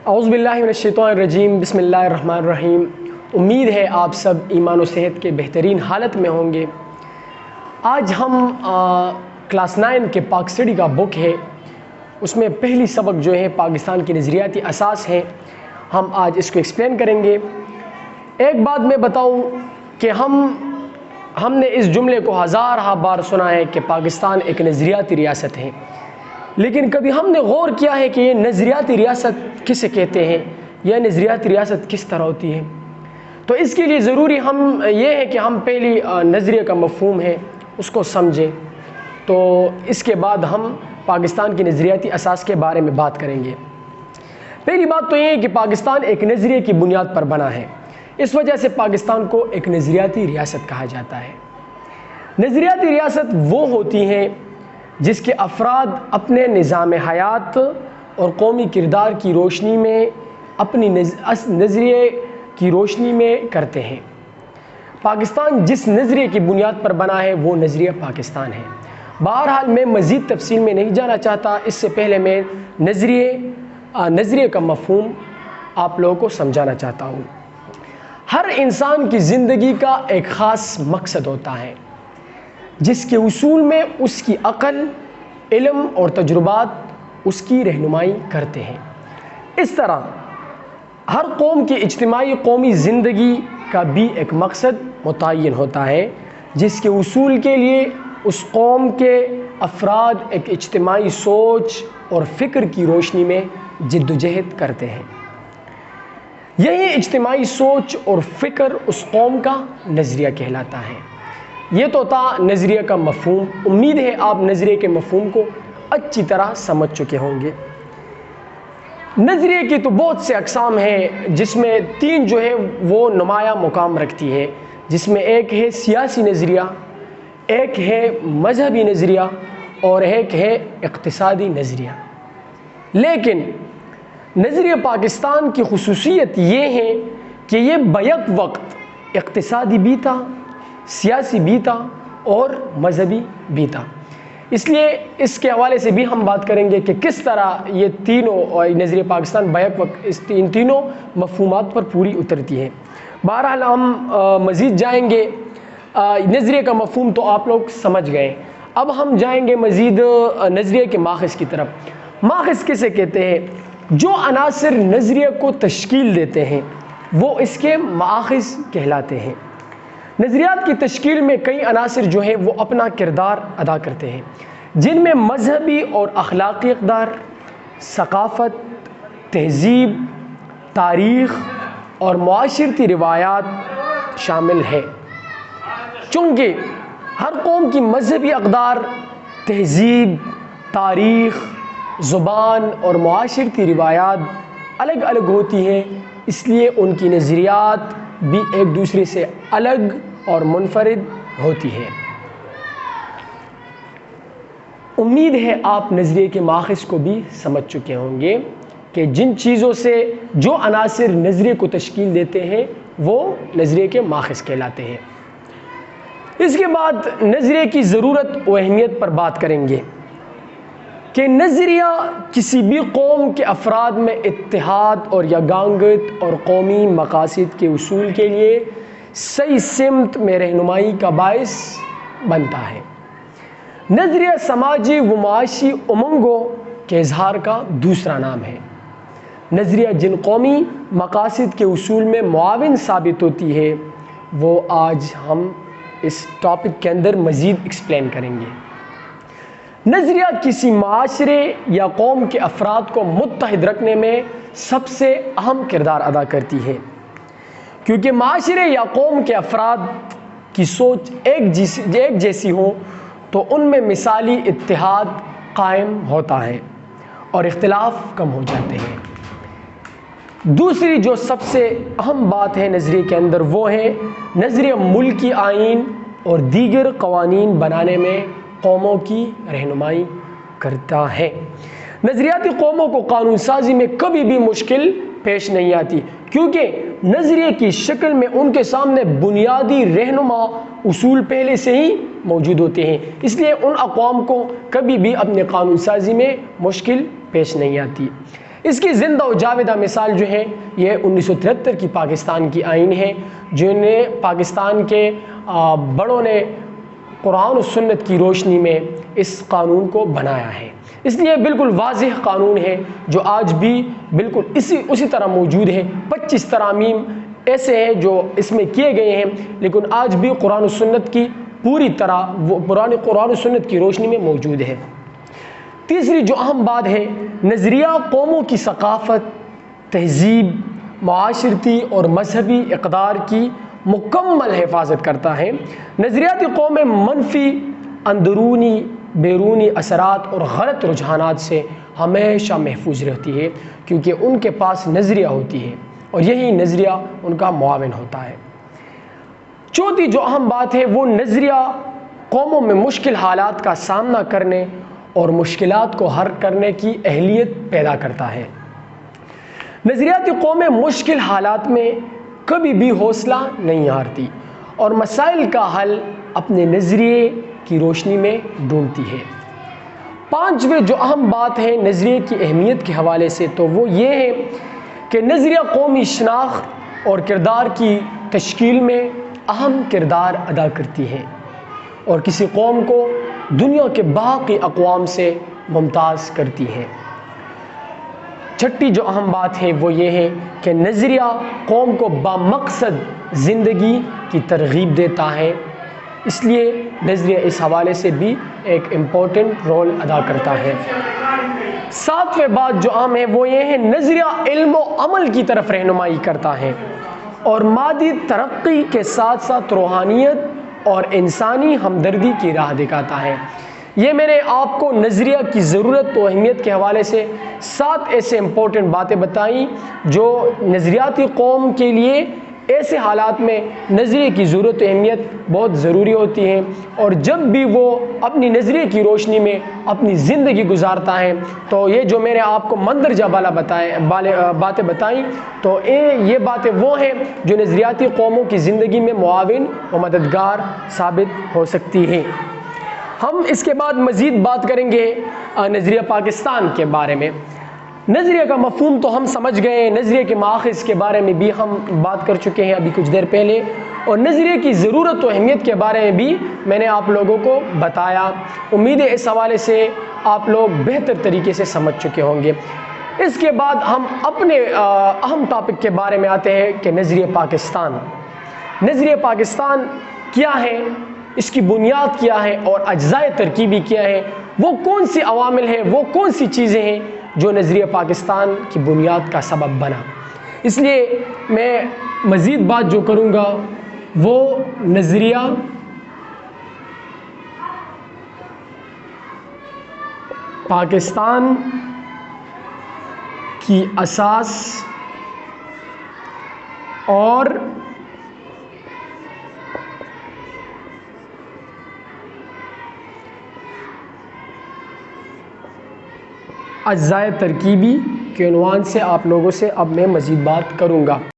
اعوذ باللہ من الشیطان الرجیم، بسم اللہ الرحمن الرحیم۔ امید ہے آپ سب ایمان و صحت کے بہترین حالت میں ہوں گے۔ آج ہم کلاس 9 کے پاک اسٹڈی کا بک ہے، اس میں پہلی سبق جو ہے پاکستان کی نظریاتی اساس ہے، ہم آج اس کو ایکسپلین کریں گے۔ ایک بات میں بتاؤں کہ ہم نے اس جملے کو ہزارہ بار سنا ہے کہ پاکستان ایک نظریاتی ریاست ہے، لیکن کبھی ہم نے غور کیا ہے کہ یہ نظریاتی ریاست کسے کہتے ہیں یا نظریاتی ریاست کس طرح ہوتی ہے؟ تو اس کے لیے ضروری یہ ہے کہ ہم پہلی نظریے کا مفہوم ہے اس کو سمجھیں، تو اس کے بعد ہم پاکستان کی نظریاتی اساس کے بارے میں بات کریں گے۔ پہلی بات تو یہ ہے کہ پاکستان ایک نظریے کی بنیاد پر بنا ہے، اس وجہ سے پاکستان کو ایک نظریاتی ریاست کہا جاتا ہے۔ نظریاتی ریاست وہ ہوتی ہیں جس کے افراد اپنے نظام حیات اور قومی کردار کی روشنی میں اپنی نظریے کی روشنی میں کرتے ہیں۔ پاکستان جس نظریے کی بنیاد پر بنا ہے وہ نظریہ پاکستان ہے۔ بہرحال میں مزید تفصیل میں نہیں جانا چاہتا، اس سے پہلے میں نظریے کا مفہوم آپ لوگوں کو سمجھانا چاہتا ہوں۔ ہر انسان کی زندگی کا ایک خاص مقصد ہوتا ہے جس کے حصول میں اس کی عقل، علم اور تجربات اس کی رہنمائی کرتے ہیں۔ اس طرح ہر قوم کی اجتماعی قومی زندگی کا بھی ایک مقصد متعین ہوتا ہے جس کے حصول کے لیے اس قوم کے افراد ایک اجتماعی سوچ اور فکر کی روشنی میں جدوجہد کرتے ہیں۔ یہی اجتماعی سوچ اور فکر اس قوم کا نظریہ کہلاتا ہے۔ یہ تو تھا نظریے کا مفہوم۔ امید ہے آپ نظریے کے مفہوم کو اچھی طرح سمجھ چکے ہوں گے۔ نظریے کی تو بہت سے اقسام ہیں، جس میں 3 جو ہے وہ نمایاں مقام رکھتی ہے، جس میں ایک ہے سیاسی نظریہ، ایک ہے مذہبی نظریہ اور ایک ہے اقتصادی نظریہ۔ لیکن نظریہ پاکستان کی خصوصیت یہ ہے کہ یہ بیک وقت اقتصادی بھی تھا، سیاسی بھی تھا اور مذہبی بھی تھا۔ اس لیے اس کے حوالے سے بھی ہم بات کریں گے کہ کس طرح یہ تینوں نظریہ پاکستان بیک وقت ان تینوں مفہومات پر پوری اترتی ہے۔ بہرحال ہم مزید جائیں گے۔ نظریے کا مفہوم تو آپ لوگ سمجھ گئے، اب ہم جائیں گے مزید نظریے کے ماخذ کی طرف۔ ماخذ کسے کہتے ہیں؟ جو عناصر نظریے کو تشکیل دیتے ہیں وہ اس کے ماخذ کہلاتے ہیں۔ نظریات کی تشکیل میں کئی عناصر جو ہیں وہ اپنا کردار ادا کرتے ہیں، جن میں مذہبی اور اخلاقی اقدار، ثقافت، تہذیب، تاریخ اور معاشرتی روایات شامل ہیں۔ چونکہ ہر قوم کی مذہبی اقدار، تہذیب، تاریخ، زبان اور معاشرتی روایات الگ الگ ہوتی ہیں، اس لیے ان کی نظریات بھی ایک دوسرے سے الگ اور منفرد ہوتی ہے۔ امید ہے آپ نظریے کے ماخذ کو بھی سمجھ چکے ہوں گے کہ جن چیزوں سے جو عناصر نظریے کو تشکیل دیتے ہیں وہ نظریے کے ماخذ کہلاتے ہیں۔ اس کے بعد نظریے کی ضرورت و اہمیت پر بات کریں گے کہ نظریہ کسی بھی قوم کے افراد میں اتحاد اور یگانگت اور قومی مقاصد کے حصول کے لیے صحیح سمت میں رہنمائی کا باعث بنتا ہے۔ نظریہ سماجی و معاشی امنگوں کے اظہار کا دوسرا نام ہے۔ نظریہ جن قومی مقاصد کے حصول میں معاون ثابت ہوتی ہے وہ آج ہم اس ٹاپک کے اندر مزید ایکسپلین کریں گے۔ نظریہ کسی معاشرے یا قوم کے افراد کو متحد رکھنے میں سب سے اہم کردار ادا کرتی ہے، کیونکہ معاشرے یا قوم کے افراد کی سوچ ایک جیسی ہو تو ان میں مثالی اتحاد قائم ہوتا ہے اور اختلاف کم ہو جاتے ہیں۔ دوسری جو سب سے اہم بات ہے نظریے کے اندر وہ ہے نظریہ ملکی آئین اور دیگر قوانین بنانے میں قوموں کی رہنمائی کرتا ہے۔ نظریاتی قوموں کو قانون سازی میں کبھی بھی مشکل پیش نہیں آتی، کیونکہ نظریے کی شکل میں ان کے سامنے بنیادی رہنما اصول پہلے سے ہی موجود ہوتے ہیں، اس لیے ان اقوام کو کبھی بھی اپنے قانون سازی میں مشکل پیش نہیں آتی۔ اس کی زندہ و جاودہ مثال جو ہے یہ 1973 کی پاکستان کی آئین ہے، جنہیں پاکستان کے بڑوں نے قرآن و سنت کی روشنی میں اس قانون کو بنایا ہے۔ اس لیے بالکل واضح قانون ہے جو آج بھی بالکل اسی طرح موجود ہے۔ 25 ترامیم ایسے ہیں جو اس میں کیے گئے ہیں، لیکن آج بھی قرآن و سنت کی پوری طرح وہ قرآن و سنت کی روشنی میں موجود ہے۔ تیسری جو اہم بات ہے، نظریہ قوموں کی ثقافت، تہذیب، معاشرتی اور مذہبی اقدار کی مکمل حفاظت کرتا ہے۔ نظریاتی قومیں منفی اندرونی بیرونی اثرات اور غلط رجحانات سے ہمیشہ محفوظ رہتی ہے، کیونکہ ان کے پاس نظریہ ہوتی ہے اور یہی نظریہ ان کا معاون ہوتا ہے۔ چوتھی جو اہم بات ہے، وہ نظریہ قوموں میں مشکل حالات کا سامنا کرنے اور مشکلات کو حل کرنے کی اہلیت پیدا کرتا ہے۔ نظریاتی قومیں مشکل حالات میں کبھی بھی حوصلہ نہیں ہارتی اور مسائل کا حل اپنے نظریے کی روشنی میں ڈھونڈتی ہے۔ پانچویں جو اہم بات ہے نظریے کی اہمیت کے حوالے سے، تو وہ یہ ہے کہ نظریہ قومی شناخت اور کردار کی تشکیل میں اہم کردار ادا کرتی ہے اور کسی قوم کو دنیا کے باقی اقوام سے ممتاز کرتی ہے۔ چھٹی جو اہم بات ہے وہ یہ ہے کہ نظریہ قوم کو بامقصد زندگی کی ترغیب دیتا ہے، اس لیے نظریہ اس حوالے سے بھی ایک امپورٹنٹ رول ادا کرتا ہے۔ ساتویں بات جو اہم ہے وہ یہ ہے، نظریہ علم و عمل کی طرف رہنمائی کرتا ہے اور مادی ترقی کے ساتھ ساتھ روحانیت اور انسانی ہمدردی کی راہ دکھاتا ہے۔ یہ میں نے آپ کو نظریہ کی ضرورت و اہمیت کے حوالے سے 7 ایسے امپورٹنٹ باتیں بتائیں جو نظریاتی قوم کے لیے ایسے حالات میں نظریے کی ضرورت و اہمیت بہت ضروری ہوتی ہیں، اور جب بھی وہ اپنی نظریے کی روشنی میں اپنی زندگی گزارتا ہے تو یہ جو میں نے آپ کو مندرجہ بالا باتیں بتائیں، تو یہ باتیں وہ ہیں جو نظریاتی قوموں کی زندگی میں معاون و مددگار ثابت ہو سکتی ہیں۔ ہم اس کے بعد مزید بات کریں گے نظریہ پاکستان کے بارے میں۔ نظریہ کا مفہوم تو ہم سمجھ گئے ہیں، نظریے کے ماخذ کے بارے میں بھی ہم بات کر چکے ہیں ابھی کچھ دیر پہلے، اور نظریے کی ضرورت و اہمیت کے بارے میں بھی میں نے آپ لوگوں کو بتایا۔ امید ہے اس حوالے سے آپ لوگ بہتر طریقے سے سمجھ چکے ہوں گے۔ اس کے بعد ہم اپنے اہم ٹاپک کے بارے میں آتے ہیں کہ نظریہ پاکستان۔ نظریہ پاکستان کیا ہے، اس کی بنیاد کیا ہے اور اجزائے ترکیبی کیا ہے، وہ کون سی عوامل ہیں، وہ کون سی چیزیں ہیں جو نظریہ پاکستان کی بنیاد کا سبب بنا۔ اس لیے میں مزید بات جو کروں گا وہ نظریہ پاکستان کی اساس اور اجزائے ترکیبی کے عنوان سے آپ لوگوں سے اب میں مزید بات کروں گا۔